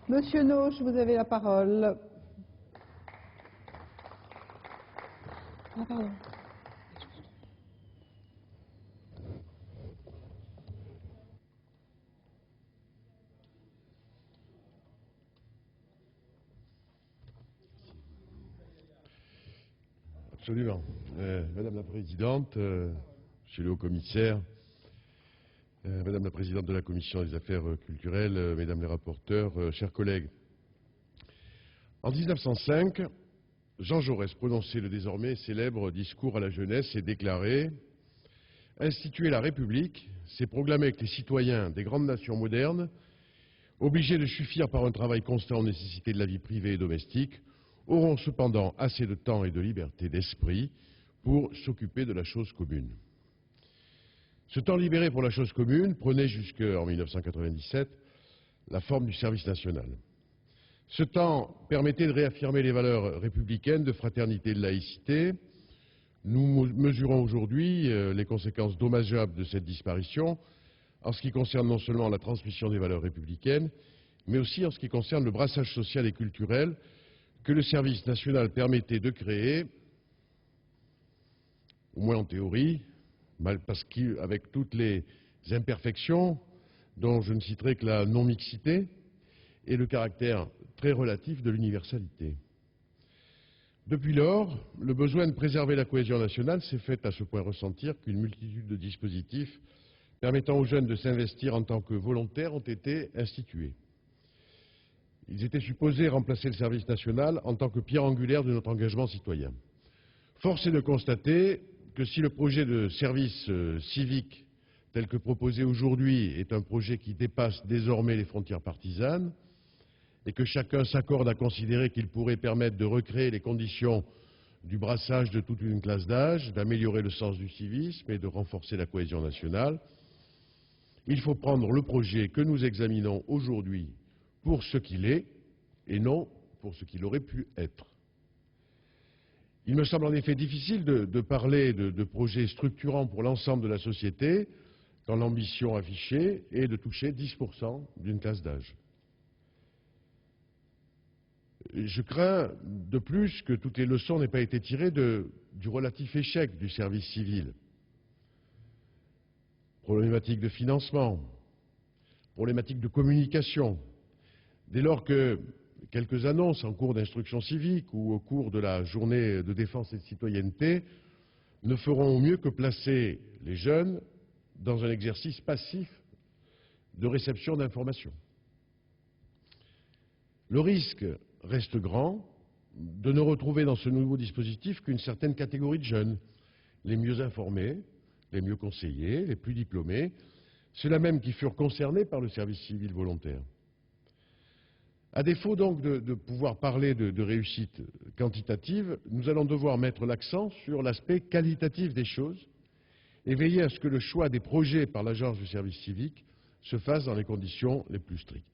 Monsieur Noche, vous avez la parole. Ah, pardon. Absolument. Madame la Présidente, Monsieur le Haut-Commissaire, Madame la Présidente de la Commission des Affaires culturelles, Mesdames les rapporteurs, chers collègues. En 1905, Jean Jaurès prononçait le désormais célèbre discours à la jeunesse et déclarait « Instituer la République, c'est proclamer que les citoyens des grandes nations modernes, obligés de suffire par un travail constant aux nécessités de la vie privée et domestique, auront cependant assez de temps et de liberté d'esprit pour s'occuper de la chose commune. » Ce temps libéré pour la chose commune prenait jusqu'en 1997 la forme du service national. Ce temps permettait de réaffirmer les valeurs républicaines de fraternité et de laïcité. Nous mesurons aujourd'hui les conséquences dommageables de cette disparition en ce qui concerne non seulement la transmission des valeurs républicaines, mais aussi en ce qui concerne le brassage social et culturel que le service national permettait de créer, au moins en théorie, parce qu'avec toutes les imperfections, dont je ne citerai que la non-mixité et le caractère très relatif de l'universalité. Depuis lors, le besoin de préserver la cohésion nationale s'est fait à ce point ressentir qu'une multitude de dispositifs permettant aux jeunes de s'investir en tant que volontaires ont été institués. Ils étaient supposés remplacer le service national en tant que pierre angulaire de notre engagement citoyen. Force est de constater que si le projet de service civique tel que proposé aujourd'hui est un projet qui dépasse désormais les frontières partisanes et que chacun s'accorde à considérer qu'il pourrait permettre de recréer les conditions du brassage de toute une classe d'âge, d'améliorer le sens du civisme et de renforcer la cohésion nationale, il faut prendre le projet que nous examinons aujourd'hui pour ce qu'il est et non pour ce qu'il aurait pu être. Il me semble en effet difficile de parler de projets structurants pour l'ensemble de la société quand l'ambition affichée est de toucher 10% d'une classe d'âge. Je crains de plus que toutes les leçons n'aient pas été tirées du relatif échec du service civil. Problématique de financement, problématique de communication. Dès lors que quelques annonces en cours d'instruction civique ou au cours de la journée de défense et de citoyenneté ne feront mieux que placer les jeunes dans un exercice passif de réception d'informations. Le risque reste grand de ne retrouver dans ce nouveau dispositif qu'une certaine catégorie de jeunes, les mieux informés, les mieux conseillés, les plus diplômés, ceux-là même qui furent concernés par le service civil volontaire. À défaut donc de pouvoir parler de réussite quantitative, nous allons devoir mettre l'accent sur l'aspect qualitatif des choses et veiller à ce que le choix des projets par l'agence du service civique se fasse dans les conditions les plus strictes.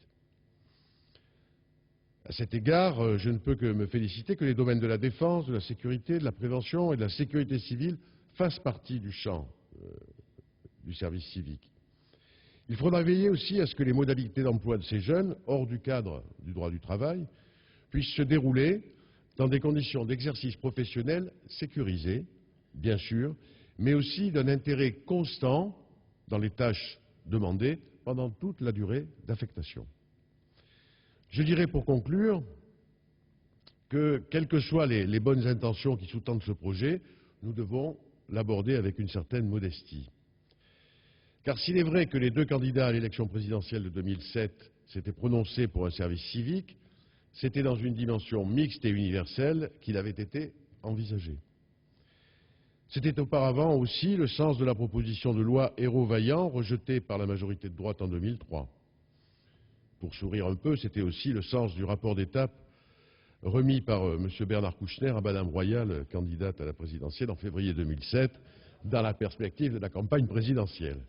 À cet égard, je ne peux que me féliciter que les domaines de la défense, de la sécurité, de la prévention et de la sécurité civile fassent partie du champ du service civique. Il faudra veiller aussi à ce que les modalités d'emploi de ces jeunes, hors du cadre du droit du travail, puissent se dérouler dans des conditions d'exercice professionnel sécurisées, bien sûr, mais aussi d'un intérêt constant dans les tâches demandées pendant toute la durée d'affectation. Je dirais pour conclure que, quelles que soient les bonnes intentions qui sous-tendent ce projet, nous devons l'aborder avec une certaine modestie. Car s'il est vrai que les deux candidats à l'élection présidentielle de 2007 s'étaient prononcés pour un service civique, c'était dans une dimension mixte et universelle qu'il avait été envisagé. C'était auparavant aussi le sens de la proposition de loi Ayrault-Vaillant rejetée par la majorité de droite en 2003. Pour sourire un peu, c'était aussi le sens du rapport d'étape remis par M. Bernard Kouchner à Mme Royal, candidate à la présidentielle en février 2007, dans la perspective de la campagne présidentielle.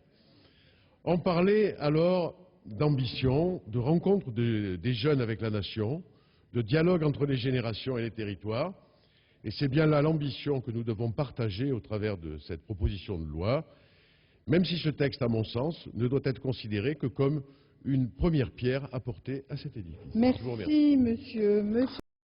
On parlait alors d'ambition, de rencontre des jeunes avec la nation, de dialogue entre les générations et les territoires, et c'est bien là l'ambition que nous devons partager au travers de cette proposition de loi, même si ce texte, à mon sens, ne doit être considéré que comme une première pierre apportée à cet édifice. Je vous remercie. Merci, monsieur.